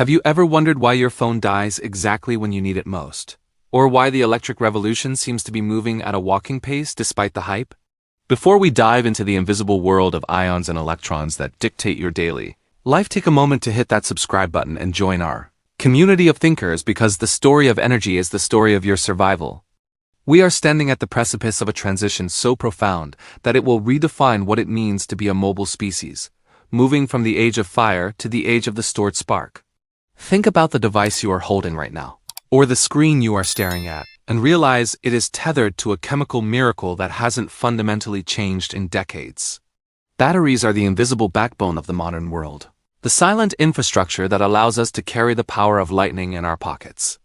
Have you ever wondered why your phone dies exactly when you need it most? Or why the electric revolution seems to be moving at a walking pace despite the hype? Before we dive into the invisible world of ions and electrons that dictate your daily life, take a moment to hit that subscribe button and join our community of thinkers, because the story of energy is the story of your survival. We are standing at the precipice of a transition so profound that it will redefine what it means to be a mobile species, moving from the age of fire to the age of the stored spark. Think about the device you are holding right now, or the screen you are staring at, and realize it is tethered to a chemical miracle that hasn't fundamentally changed in decades. Batteries are the invisible backbone of the modern world, the silent infrastructure that allows us to carry the power of lightning in our pockets.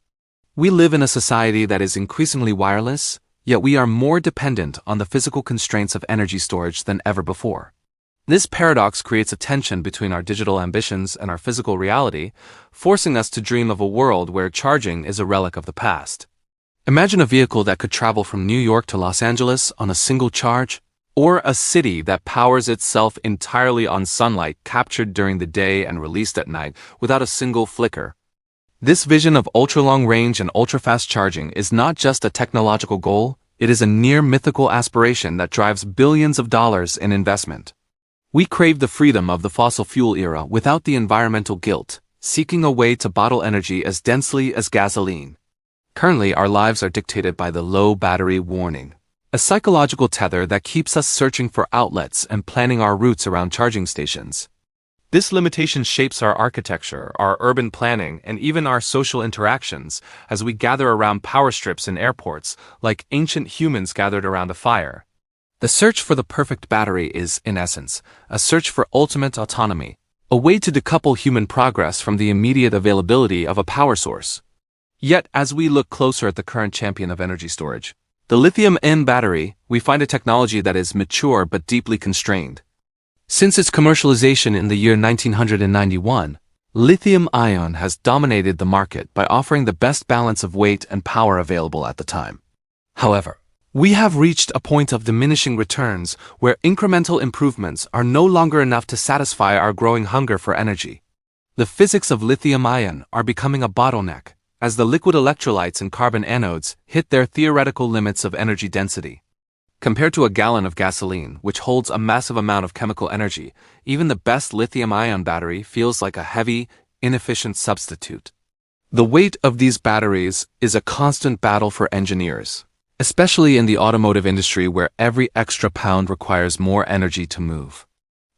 We live in a society that is increasingly wireless, yet we are more dependent on the physical constraints of energy storage than ever before. This paradox creates a tension between our digital ambitions and our physical reality, forcing us to dream of a world where charging is a relic of the past. Imagine a vehicle that could travel from New York to Los Angeles on a single charge, or a city that powers itself entirely on sunlight captured during the day and released at night without a single flicker. This vision of ultra-long range and ultra-fast charging is not just a technological goal, it is a near-mythical aspiration that drives billions of dollars in investment. We crave the freedom of the fossil fuel era without the environmental guilt, seeking a way to bottle energy as densely as gasoline. Currently, our lives are dictated by the low battery warning, a psychological tether that keeps us searching for outlets and planning our routes around charging stations. This limitation shapes our architecture, our urban planning, and even our social interactions as we gather around power strips in airports like ancient humans gathered around a fire. The search for the perfect battery is, in essence, a search for ultimate autonomy, a way to decouple human progress from the immediate availability of a power source. Yet, as we look closer at the current champion of energy storage, the lithium-ion battery, we find a technology that is mature but deeply constrained. Since its commercialization in the year 1991, lithium-ion has dominated the market by offering the best balance of weight and power available at the time. However, we have reached a point of diminishing returns where incremental improvements are no longer enough to satisfy our growing hunger for energy. The physics of lithium-ion are becoming a bottleneck as the liquid electrolytes and carbon anodes hit their theoretical limits of energy density. Compared to a gallon of gasoline, which holds a massive amount of chemical energy, even the best lithium-ion battery feels like a heavy, inefficient substitute. The weight of these batteries is a constant battle for engineers, especially in the automotive industry where every extra pound requires more energy to move.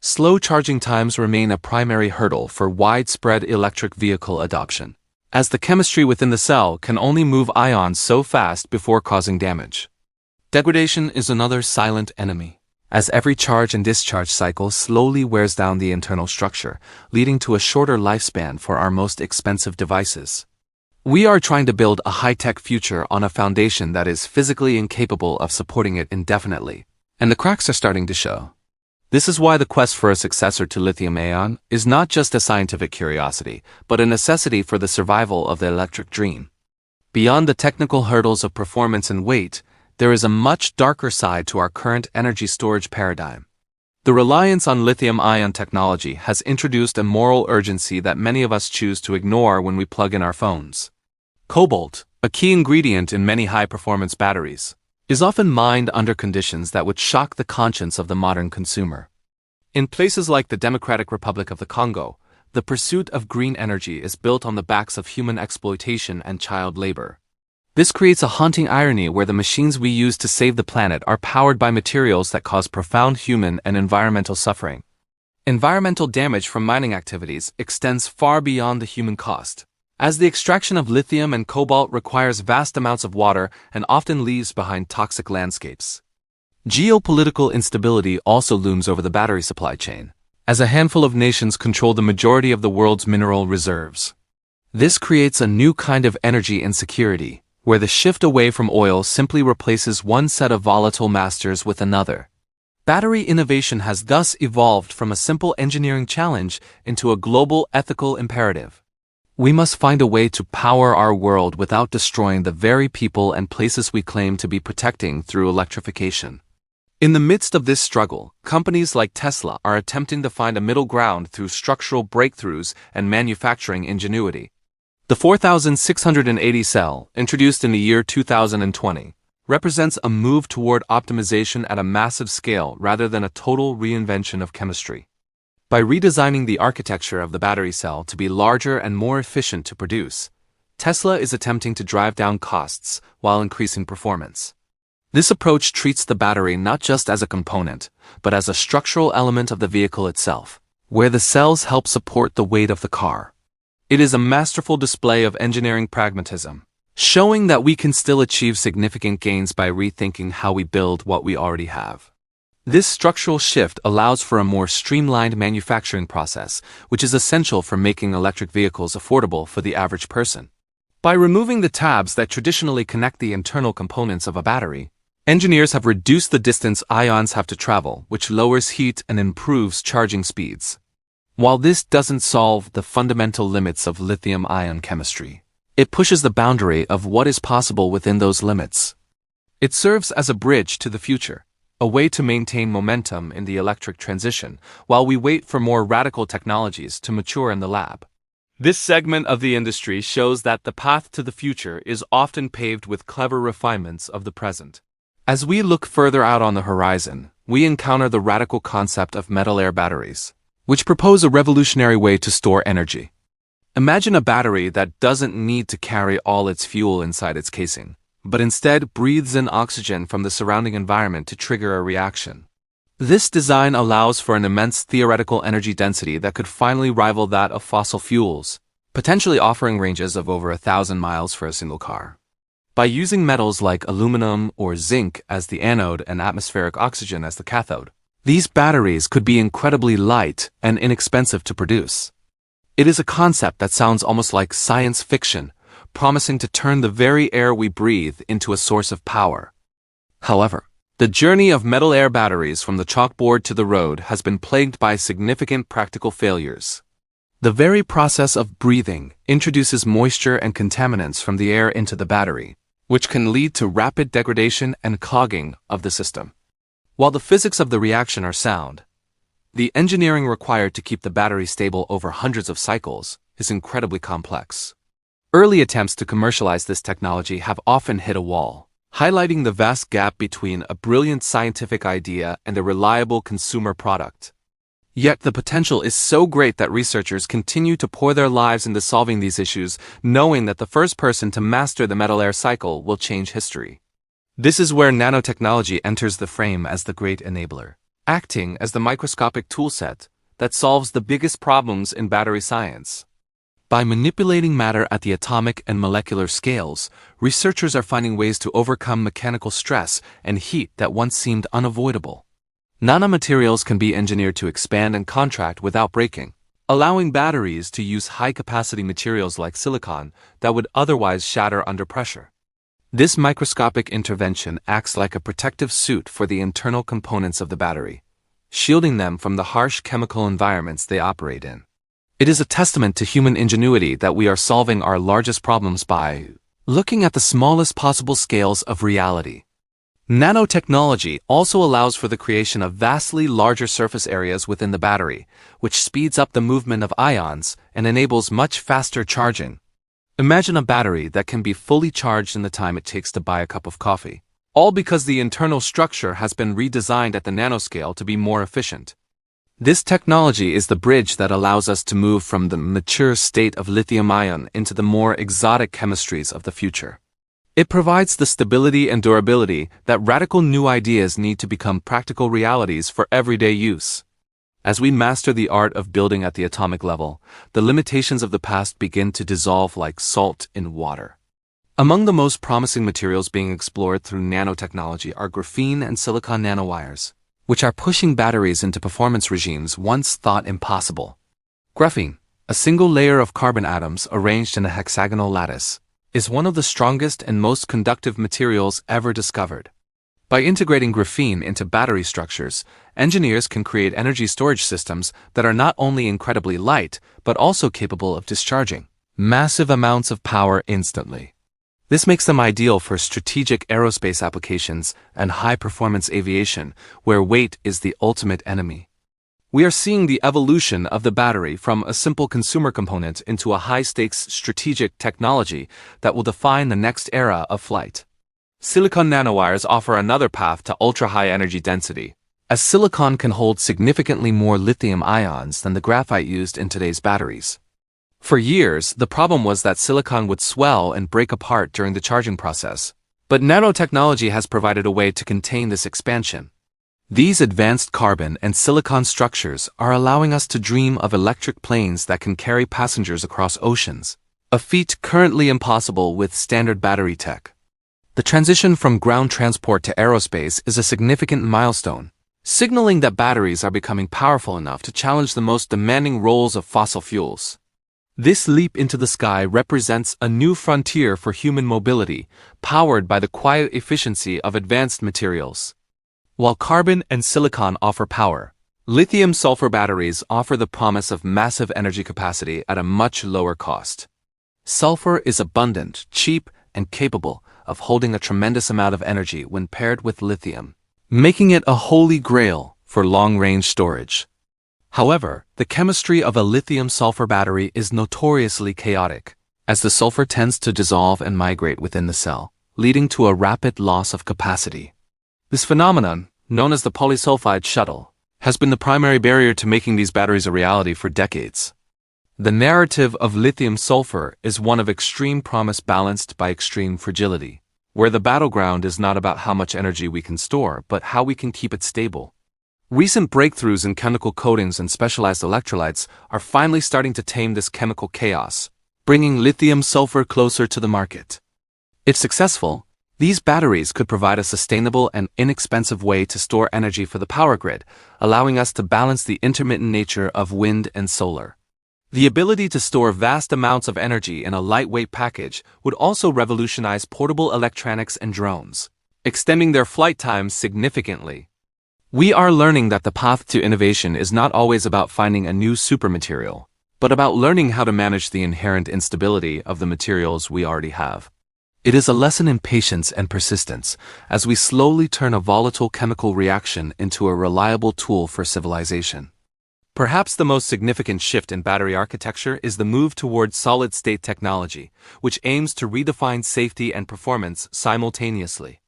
Slow charging times remain a primary hurdle for widespread electric vehicle adoption, as the chemistry within the cell can only move ions so fast before causing damage. Degradation is another silent enemy, as every charge and discharge cycle slowly wears down the internal structure, leading to a shorter lifespan for our most expensive devices. We are trying to build a high-tech future on a foundation that is physically incapable of supporting it indefinitely, and the cracks are starting to show. This is why the quest for a successor to lithium-ion is not just a scientific curiosity, but a necessity for the survival of the electric dream. Beyond the technical hurdles of performance and weight, there is a much darker side to our current energy storage paradigm. The reliance on lithium-ion technology has introduced a moral urgency that many of us choose to ignore when we plug in our phones. Cobalt, a key ingredient in many high-performance batteries, is often mined under conditions that would shock the conscience of the modern consumer. In places like the Democratic Republic of the Congo, the pursuit of green energy is built on the backs of human exploitation and child labor. This creates a haunting irony where the machines we use to save the planet are powered by materials that cause profound human and environmental suffering. Environmental damage from mining activities extends far beyond the human cost, as the extraction of lithium and cobalt requires vast amounts of water and often leaves behind toxic landscapes. Geopolitical instability also looms over the battery supply chain, as a handful of nations control the majority of the world's mineral reserves. This creates a new kind of energy insecurity, where the shift away from oil simply replaces one set of volatile masters with another. Battery innovation has thus evolved from a simple engineering challenge into a global ethical imperative. We must find a way to power our world without destroying the very people and places we claim to be protecting through electrification. In the midst of this struggle, companies like Tesla are attempting to find a middle ground through structural breakthroughs and manufacturing ingenuity. The 4680 cell, introduced in the year 2020, represents a move toward optimization at a massive scale rather than a total reinvention of chemistry. By redesigning the architecture of the battery cell to be larger and more efficient to produce, Tesla is attempting to drive down costs while increasing performance. This approach treats the battery not just as a component, but as a structural element of the vehicle itself, where the cells help support the weight of the car. It is a masterful display of engineering pragmatism, showing that we can still achieve significant gains by rethinking how we build what we already have. This structural shift allows for a more streamlined manufacturing process, which is essential for making electric vehicles affordable for the average person. By removing the tabs that traditionally connect the internal components of a battery, engineers have reduced the distance ions have to travel, which lowers heat and improves charging speeds. While this doesn't solve the fundamental limits of lithium-ion chemistry, it pushes the boundary of what is possible within those limits. It serves as a bridge to the future, a way to maintain momentum in the electric transition while we wait for more radical technologies to mature in the lab. This segment of the industry shows that the path to the future is often paved with clever refinements of the present. As we look further out on the horizon, we encounter the radical concept of metal-air batteries, which propose a revolutionary way to store energy. Imagine a battery that doesn't need to carry all its fuel inside its casing, but instead breathes in oxygen from the surrounding environment to trigger a reaction. This design allows for an immense theoretical energy density that could finally rival that of fossil fuels, potentially offering ranges of over 1,000 miles for a single car. By using metals like aluminum or zinc as the anode and atmospheric oxygen as the cathode, these batteries could be incredibly light and inexpensive to produce. It is a concept that sounds almost like science fiction, promising to turn the very air we breathe into a source of power. However, the journey of metal-air batteries from the chalkboard to the road has been plagued by significant practical failures. The very process of breathing introduces moisture and contaminants from the air into the battery, which can lead to rapid degradation and clogging of the system. While the physics of the reaction are sound, the engineering required to keep the battery stable over hundreds of cycles is incredibly complex. Early attempts to commercialize this technology have often hit a wall, highlighting the vast gap between a brilliant scientific idea and a reliable consumer product. Yet the potential is so great that researchers continue to pour their lives into solving these issues, knowing that the first person to master the metal-air cycle will change history. This is where nanotechnology enters the frame as the great enabler, acting as the microscopic toolset that solves the biggest problems in battery science. By manipulating matter at the atomic and molecular scales, researchers are finding ways to overcome mechanical stress and heat that once seemed unavoidable. Nanomaterials can be engineered to expand and contract without breaking, allowing batteries to use high-capacity materials like silicon that would otherwise shatter under pressure. This microscopic intervention acts like a protective suit for the internal components of the battery, shielding them from the harsh chemical environments they operate in. It is a testament to human ingenuity that we are solving our largest problems by looking at the smallest possible scales of reality. Nanotechnology also allows for the creation of vastly larger surface areas within the battery, which speeds up the movement of ions and enables much faster charging. Imagine a battery that can be fully charged in the time it takes to buy a cup of coffee, all because the internal structure has been redesigned at the nanoscale to be more efficient. This technology is the bridge that allows us to move from the mature state of lithium-ion into the more exotic chemistries of the future. It provides the stability and durability that radical new ideas need to become practical realities for everyday use. As we master the art of building at the atomic level, the limitations of the past begin to dissolve like salt in water. Among the most promising materials being explored through nanotechnology are graphene and silicon nanowires, which are pushing batteries into performance regimes once thought impossible. Graphene, a single layer of carbon atoms arranged in a hexagonal lattice, is one of the strongest and most conductive materials ever discovered. By integrating graphene into battery structures, engineers can create energy storage systems that are not only incredibly light, but also capable of discharging massive amounts of power instantly. This makes them ideal for strategic aerospace applications and high-performance aviation, where weight is the ultimate enemy. We are seeing the evolution of the battery from a simple consumer component into a high-stakes strategic technology that will define the next era of flight. Silicon nanowires offer another path to ultra-high energy density, as silicon can hold significantly more lithium ions than the graphite used in today's batteries. For years, the problem was that silicon would swell and break apart during the charging process, but nanotechnology has provided a way to contain this expansion. These advanced carbon and silicon structures are allowing us to dream of electric planes that can carry passengers across oceans, a feat currently impossible with standard battery tech. The transition from ground transport to aerospace is a significant milestone, signaling that batteries are becoming powerful enough to challenge the most demanding roles of fossil fuels. This leap into the sky represents a new frontier for human mobility, powered by the quiet efficiency of advanced materials. While carbon and silicon offer power, lithium-sulfur batteries offer the promise of massive energy capacity at a much lower cost. Sulfur is abundant, cheap, and capable of holding a tremendous amount of energy when paired with lithium, making it a holy grail for long-range storage. However, the chemistry of a lithium-sulfur battery is notoriously chaotic, as the sulfur tends to dissolve and migrate within the cell, leading to a rapid loss of capacity. This phenomenon, known as the polysulfide shuttle, has been the primary barrier to making these batteries a reality for decades. The narrative of lithium-sulfur is one of extreme promise balanced by extreme fragility, where the battleground is not about how much energy we can store, but how we can keep it stable. Recent breakthroughs in chemical coatings and specialized electrolytes are finally starting to tame this chemical chaos, bringing lithium-sulfur closer to the market. If successful, these batteries could provide a sustainable and inexpensive way to store energy for the power grid, allowing us to balance the intermittent nature of wind and solar. The ability to store vast amounts of energy in a lightweight package would also revolutionize portable electronics and drones, extending their flight times significantly. We are learning that the path to innovation is not always about finding a new supermaterial, but about learning how to manage the inherent instability of the materials we already have. It is a lesson in patience and persistence as we slowly turn a volatile chemical reaction into a reliable tool for civilization. Perhaps the most significant shift in battery architecture is the move towards solid-state technology, which aims to redefine safety and performance simultaneously.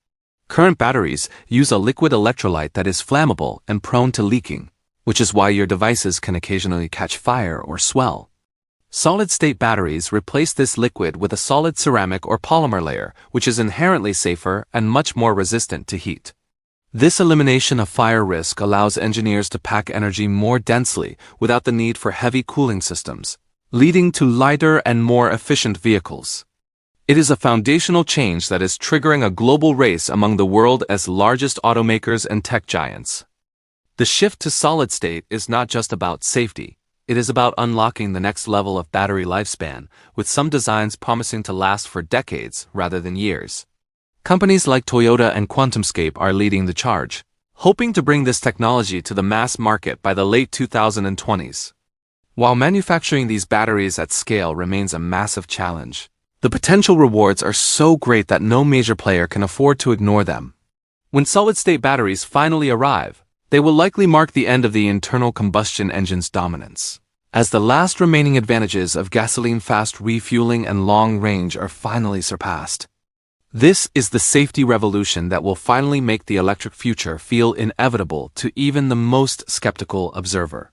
Current batteries use a liquid electrolyte that is flammable and prone to leaking, which is why your devices can occasionally catch fire or swell. Solid-state batteries replace this liquid with a solid ceramic or polymer layer, which is inherently safer and much more resistant to heat. This elimination of fire risk allows engineers to pack energy more densely without the need for heavy cooling systems, leading to lighter and more efficient vehicles. It is a foundational change that is triggering a global race among the world's largest automakers and tech giants. The shift to solid-state is not just about safety, it is about unlocking the next level of battery lifespan, with some designs promising to last for decades rather than years. Companies like Toyota and QuantumScape are leading the charge, hoping to bring this technology to the mass market by the late 2020s. While manufacturing these batteries at scale remains a massive challenge, the potential rewards are so great that no major player can afford to ignore them. When solid-state batteries finally arrive, they will likely mark the end of the internal combustion engine's dominance, as the last remaining advantages of gasoline-fast refueling and long range are finally surpassed. This is the safety revolution that will finally make the electric future feel inevitable to even the most skeptical observer.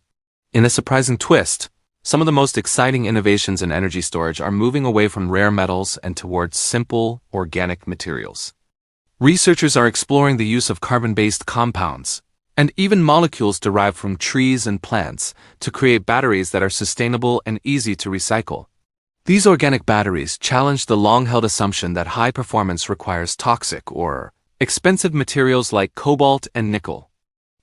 In a surprising twist, some of the most exciting innovations in energy storage are moving away from rare metals and towards simple, organic materials. Researchers are exploring the use of carbon-based compounds, and even molecules derived from trees and plants, to create batteries that are sustainable and easy to recycle. These organic batteries challenge the long-held assumption that high performance requires toxic or expensive materials like cobalt and nickel.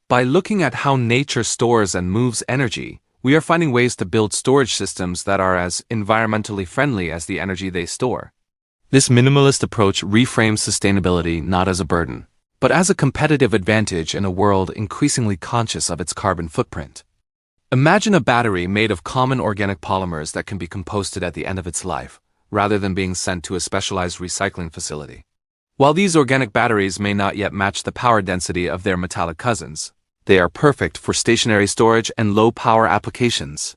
By looking at how nature stores and moves energy, we are finding ways to build storage systems that are as environmentally friendly as the energy they store. This minimalist approach reframes sustainability not as a burden, but as a competitive advantage in a world increasingly conscious of its carbon footprint. Imagine a battery made of common organic polymers that can be composted at the end of its life, rather than being sent to a specialized recycling facility. While these organic batteries may not yet match the power density of their metallic cousins, they are perfect for stationary storage and low-power applications.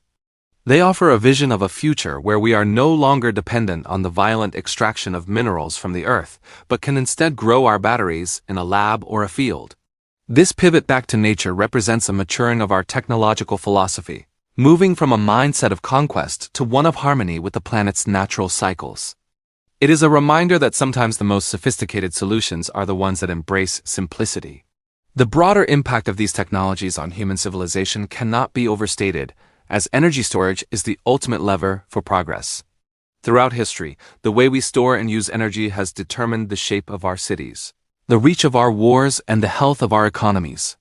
They offer a vision of a future where we are no longer dependent on the violent extraction of minerals from the earth, but can instead grow our batteries in a lab or a field. This pivot back to nature represents a maturing of our technological philosophy, moving from a mindset of conquest to one of harmony with the planet's natural cycles. It is a reminder that sometimes the most sophisticated solutions are the ones that embrace simplicity. The broader impact of these technologies on human civilization cannot be overstated, as energy storage is the ultimate lever for progress. Throughout history, the way we store and use energy has determined the shape of our cities, the reach of our wars, and the health of our economies.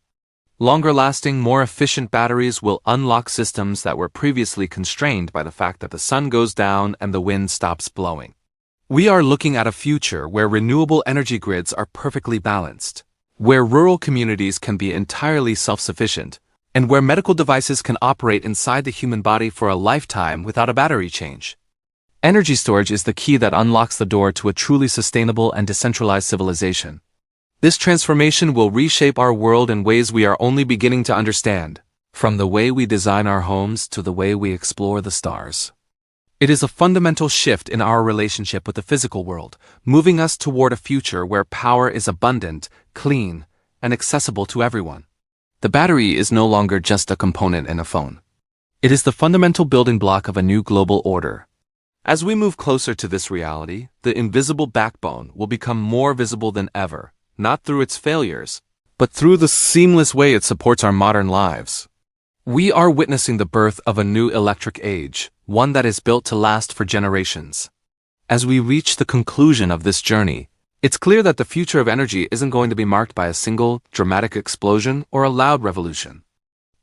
Longer-lasting, more efficient batteries will unlock systems that were previously constrained by the fact that the sun goes down and the wind stops blowing. We are looking at a future where renewable energy grids are perfectly balanced, where rural communities can be entirely self-sufficient, and where medical devices can operate inside the human body for a lifetime without a battery change. Energy storage is the key that unlocks the door to a truly sustainable and decentralized civilization. This transformation will reshape our world in ways we are only beginning to understand, from the way we design our homes to the way we explore the stars. It is a fundamental shift in our relationship with the physical world, moving us toward a future where power is abundant, clean, and accessible to everyone. The battery is no longer just a component in a phone. It is the fundamental building block of a new global order. As we move closer to this reality, the invisible backbone will become more visible than ever, not through its failures, but through the seamless way it supports our modern lives. We are witnessing the birth of a new electric age, one that is built to last for generations. As we reach the conclusion of this journey, it's clear that the future of energy isn't going to be marked by a single, dramatic explosion or a loud revolution.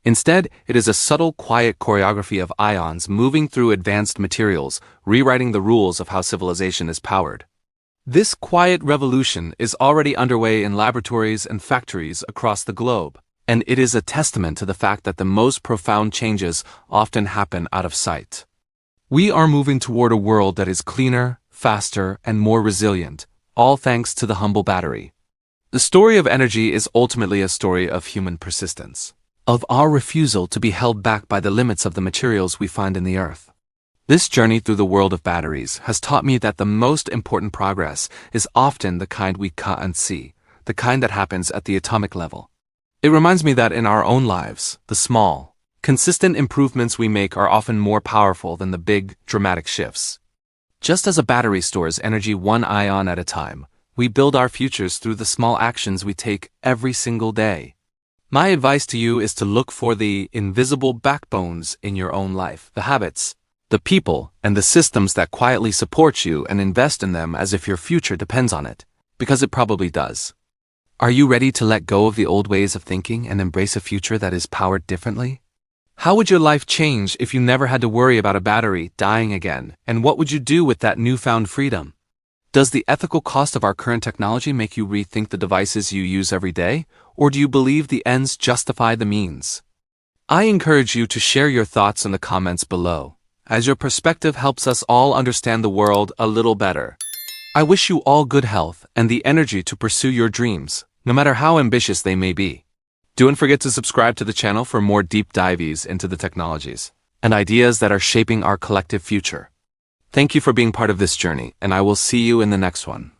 Instead, it is a subtle, quiet choreography of ions moving through advanced materials, rewriting the rules of how civilization is powered. This quiet revolution is already underway in laboratories and factories across the globe, and it is a testament to the fact that the most profound changes often happen out of sight. We are moving toward a world that is cleaner, faster, and more resilient, all thanks to the humble battery. The story of energy is ultimately a story of human persistence, of our refusal to be held back by the limits of the materials we find in the earth. This journey through the world of batteries has taught me that the most important progress is often the kind we can't see, the kind that happens at the atomic level. It reminds me that in our own lives, the small, consistent improvements we make are often more powerful than the big, dramatic shifts. Just as a battery stores energy one ion at a time, we build our futures through the small actions we take every single day. My advice to you is to look for the invisible backbones in your own life, the habits, the people, and the systems that quietly support you, and invest in them as if your future depends on it, because it probably does. Are you ready to let go of the old ways of thinking and embrace a future that is powered differently? How would your life change if you never had to worry about a battery dying again, and what would you do with that newfound freedom? Does the ethical cost of our current technology make you rethink the devices you use every day, or do you believe the ends justify the means? I encourage you to share your thoughts in the comments below, as your perspective helps us all understand the world a little better. I wish you all good health and the energy to pursue your dreams, no matter how ambitious they may be. Don't forget to subscribe to the channel for more deep dives into the technologies and ideas that are shaping our collective future. Thank you for being part of this journey, and I will see you in the next one.